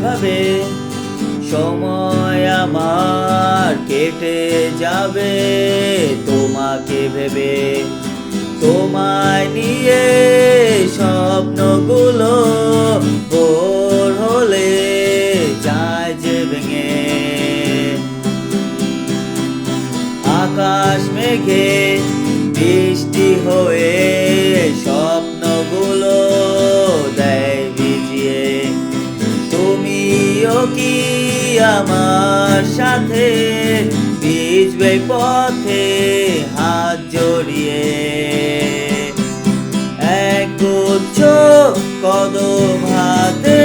এভাবে সময় আমার কেটে যাবে তোমাকে ভেবে, তোমায় নিয়ে স্বপ্নগুলো ভোর হলে যায় যে ভেঙে। আকাশ মেঘে বৃষ্টি হয়ে স্বপ্নগুলো দেয় ভিজিয়ে, তুমিও কি আমার সাথে ভিজবে পথে হাত জড়িয়ে। একগুচ্ছ কদম হাতে